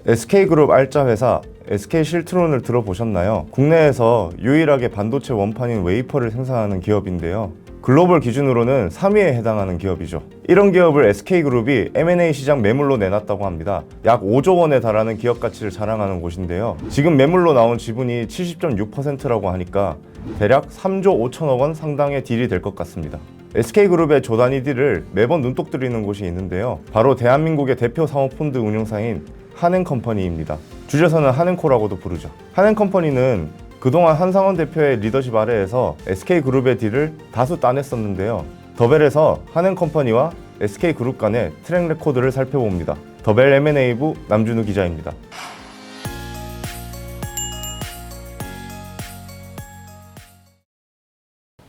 SK그룹 알짜 회사 SK실트론을 들어보셨나요? 국내에서 유일하게 반도체 원판인 웨이퍼를 생산하는 기업인데요. 글로벌 기준으로는 3위에 해당하는 기업이죠. 이런 기업을 SK그룹이 M&A 시장 매물로 내놨다고 합니다. 약 5조 원에 달하는 기업 가치를 자랑하는 곳인데요. 지금 매물로 나온 지분이 70.6%라고 하니까 대략 3조 5천억 원 상당의 딜이 될 것 같습니다. SK그룹의 조 단위 딜을 매번 눈독 들이는 곳이 있는데요. 바로 대한민국의 대표 사모펀드 운용사인 한행컴퍼니입니다. 줄여서는 한행코라고도 부르죠. 한행컴퍼니는 그동안 한상원 대표의 리더십 아래에서 SK그룹의 딜을 다수 따냈었는데요. 더벨에서 한행컴퍼니와 SK그룹 간의 트랙 레코드를 살펴봅니다. 더벨 M&A부 남준우 기자입니다.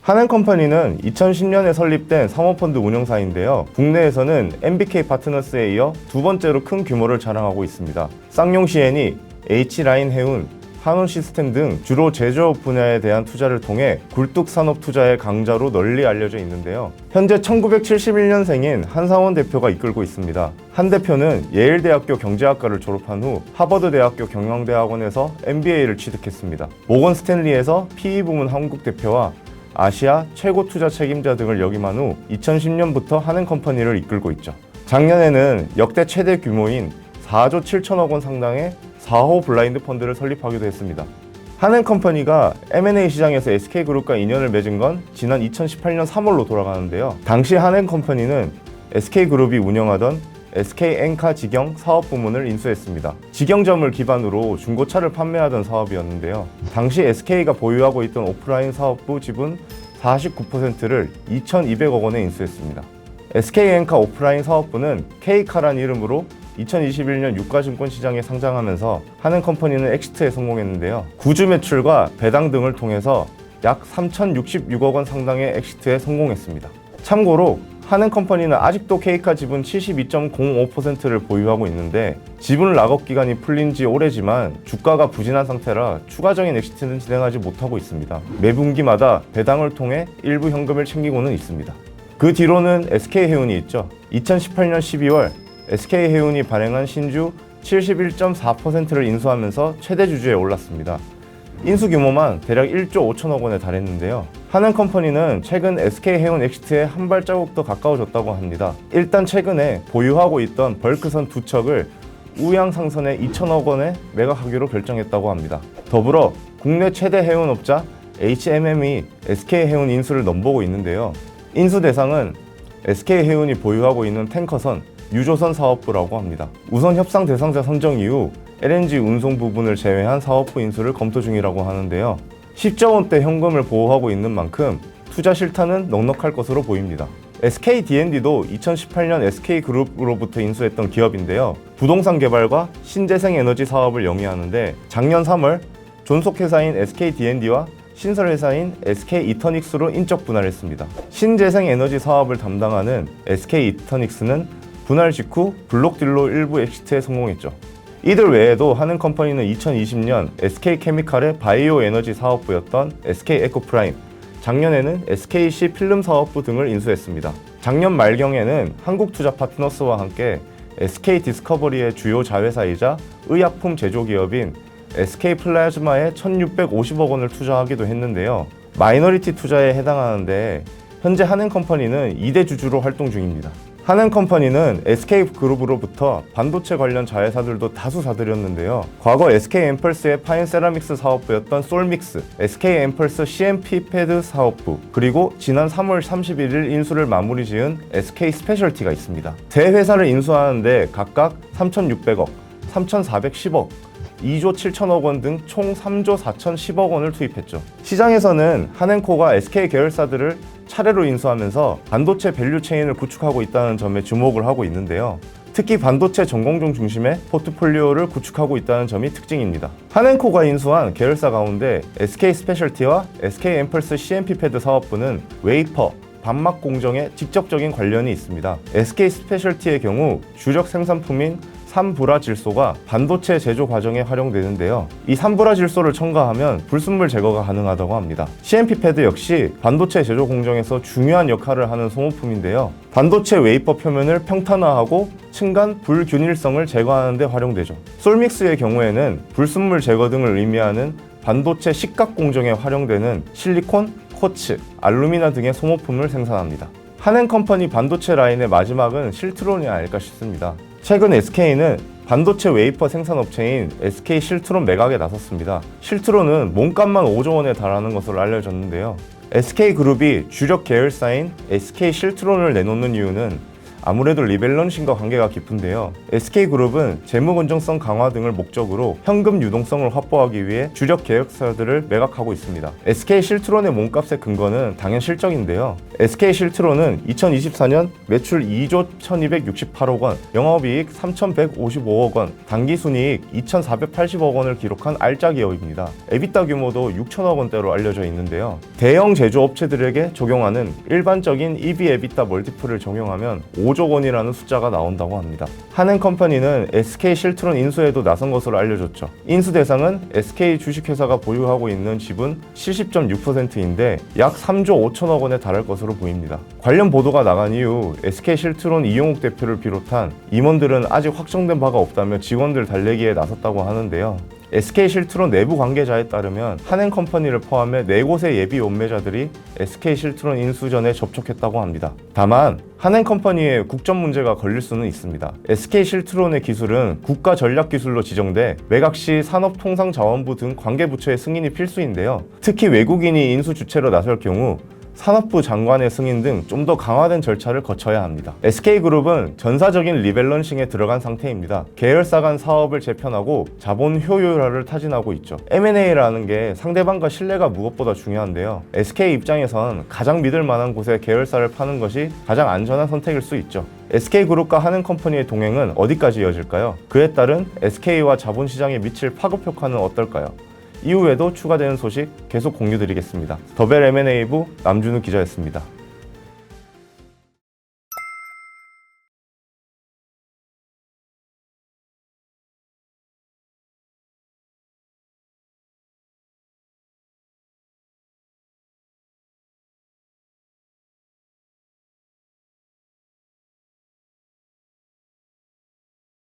한행컴퍼니는 2010년에 설립된 사모펀드 운용사인데요. 국내에서는 MBK 파트너스에 이어 두 번째로 큰 규모를 자랑하고 있습니다. 쌍용 CN이 H라인 해운, 한원 시스템 등 주로 제조업 분야에 대한 투자를 통해 굴뚝 산업 투자의 강자로 널리 알려져 있는데요. 현재 1971년생인 한상원 대표가 이끌고 있습니다. 한 대표는 예일대학교 경제학과를 졸업한 후 하버드대학교 경영대학원에서 MBA를 취득했습니다. 모건 스탠리에서 PE 부문 한국 대표와 아시아 최고 투자 책임자 등을 역임한 후 2010년부터 한행컴퍼니를 이끌고 있죠. 작년에는 역대 최대 규모인 4조 7천억 원 상당의 4호 블라인드 펀드를 설립하기도 했습니다. 한행컴퍼니가 M&A 시장에서 SK그룹과 인연을 맺은 건 지난 2018년 3월로 돌아가는데요. 당시 한행컴퍼니는 SK그룹이 운영하던 SK엔카 직영 사업 부문을 인수했습니다. 직영점을 기반으로 중고차를 판매하던 사업이었는데요. 당시 SK가 보유하고 있던 오프라인 사업부 지분 49%를 2,200억 원에 인수했습니다. SK엔카 오프라인 사업부는 K카란 이름으로 2021년 유가증권 시장에 상장하면서 한행컴퍼니는 엑시트에 성공했는데요. 구주 매출과 배당 등을 통해서 약 3,066억 원 상당의 엑시트에 성공했습니다. 참고로 한행컴퍼니는 아직도 K카 지분 72.05%를 보유하고 있는데 지분 락업 기간이 풀린 지 오래지만 주가가 부진한 상태라 추가적인 엑시트는 진행하지 못하고 있습니다. 매분기마다 배당을 통해 일부 현금을 챙기고는 있습니다. 그 뒤로는 SK해운이 있죠. 2018년 12월 SK해운이 발행한 신주 71.4%를 인수하면서 최대 주주에 올랐습니다. 인수 규모만 대략 1조 5천억 원에 달했는데요. 한행컴퍼니는 최근 SK해운 엑시트에 한 발자국 더 가까워졌다고 합니다. 일단 최근에 보유하고 있던 벌크선 두 척을 우양상선에 2천억 원에 매각하기로 결정했다고 합니다. 더불어 국내 최대 해운업자 HMM이 SK해운 인수를 넘보고 있는데요. 인수 대상은 SK해운이 보유하고 있는 탱커선 유조선 사업부라고 합니다. 우선 협상 대상자 선정 이후 LNG 운송 부분을 제외한 사업부 인수를 검토 중이라고 하는데요. 10조 원대 현금을 보호하고 있는 만큼 투자 실타는 넉넉할 것으로 보입니다. SKD&D도 2018년 SK그룹으로부터 인수했던 기업인데요. 부동산 개발과 신재생에너지 사업을 영위하는데 작년 3월 존속회사인 SKD&D와 신설회사인 SK이터닉스로 인적 분할했습니다. 신재생에너지 사업을 담당하는 SK이터닉스는 분할 직후 블록딜로 일부 엑시트에 성공했죠. 이들 외에도 한행컴퍼니는 2020년 SK케미칼의 바이오 에너지 사업부였던 SK에코프라임, 작년에는 SKC 필름 사업부 등을 인수했습니다. 작년 말경에는 한국투자파트너스와 함께 SK디스커버리의 주요 자회사이자 의약품 제조기업인 SK플라즈마에 1,650억 원을 투자하기도 했는데요. 마이너리티 투자에 해당하는데 현재 한행컴퍼니는 2대 주주로 활동 중입니다. 한행컴퍼니는 SK그룹으로부터 반도체 관련 자회사들도 다수 사들였는데요. 과거 SK엠펄스의 파인세라믹스 사업부였던 솔믹스, SK엠펄스 CMP-패드 사업부, 그리고 지난 3월 31일 인수를 마무리 지은 SK스페셜티가 있습니다. 세 회사를 인수하는데 각각 3,600억, 3,410억, 2조 7천억 원 등 총 3조 4,010억 원을 투입했죠. 시장에서는 한행코가 SK 계열사들을 차례로 인수하면서 반도체 밸류 체인을 구축하고 있다는 점에 주목을 하고 있는데요. 특히 반도체 전공종 중심의 포트폴리오를 구축하고 있다는 점이 특징입니다. 한행코가 인수한 계열사 가운데 SK스페셜티와 SK엠펄스 CMP-패드 사업부는 웨이퍼, 반막 공정에 직접적인 관련이 있습니다. SK스페셜티의 경우 주력 생산품인 3불화질소가 반도체 제조 과정에 활용되는데요. 이 3불화질소를 첨가하면 불순물 제거가 가능하다고 합니다. CMP 패드 역시 반도체 제조 공정에서 중요한 역할을 하는 소모품인데요. 반도체 웨이퍼 표면을 평탄화하고 층간 불균일성을 제거하는 데 활용되죠. 솔믹스의 경우에는 불순물 제거 등을 의미하는 반도체 식각 공정에 활용되는 실리콘, 쿼츠, 알루미나 등의 소모품을 생산합니다. 한엔컴퍼니 반도체 라인의 마지막은 실트론이 아닐까 싶습니다. 최근 SK는 반도체 웨이퍼 생산업체인 SK 실트론 매각에 나섰습니다. 실트론은 몸값만 5조 원에 달하는 것으로 알려졌는데요. SK그룹이 주력 계열사인 SK 실트론을 내놓는 이유는 아무래도 리밸런싱과 관계가 깊은데요. SK그룹은 재무 건전성 강화 등을 목적으로 현금 유동성을 확보하기 위해 주력 계열사들을 매각하고 있습니다. SK 실트론의 몸값의 근거는 당연 실적인데요. SK 실트론은 2024년 매출 2조 1268억 원, 영업이익 3155억 원, 당기순이익 2480억 원을 기록한 알짜 기업입니다. 에비타 규모도 6천억 원대로 알려져 있는데요. 대형 제조업체들에게 적용하는 일반적인 EV 에비타 멀티플을 적용하면 5조 원이라는 숫자가 나온다고 합니다. 한엔컴퍼니는 SK 실트론 인수에도 나선 것으로 알려졌죠. 인수 대상은 SK 주식회사가 보유하고 있는 지분 70.6%인데 약 3조 5천억 원에 달할 것으로 보입니다. 관련 보도가 나간 이후 SK 실트론 이용욱 대표를 비롯한 임원들은 아직 확정된 바가 없다며 직원들 달래기에 나섰다고 하는데요. SK 실트론 내부 관계자에 따르면 한엔컴퍼니를 포함해 4곳의 예비 원매자들이 SK 실트론 인수 전에 접촉했다고 합니다. 다만 한엔컴퍼니의 국정 문제가 걸릴 수는 있습니다. SK 실트론의 기술은 국가 전략 기술로 지정돼 매각 시 산업통상자원부 등 관계부처의 승인이 필수인데요. 특히 외국인이 인수 주체로 나설 경우 산업부 장관의 승인 등 좀 더 강화된 절차를 거쳐야 합니다. SK그룹은 전사적인 리밸런싱에 들어간 상태입니다. 계열사 간 사업을 재편하고 자본 효율화를 타진하고 있죠. M&A라는 게 상대방과 신뢰가 무엇보다 중요한데요. SK 입장에선 가장 믿을 만한 곳에 계열사를 파는 것이 가장 안전한 선택일 수 있죠. SK그룹과 한엔컴퍼니의 동행은 어디까지 이어질까요? 그에 따른 SK와 자본시장에 미칠 파급 효과는 어떨까요? 이후에도 추가되는 소식 계속 공유드리겠습니다. 더벨 M&A부 남준우 기자였습니다.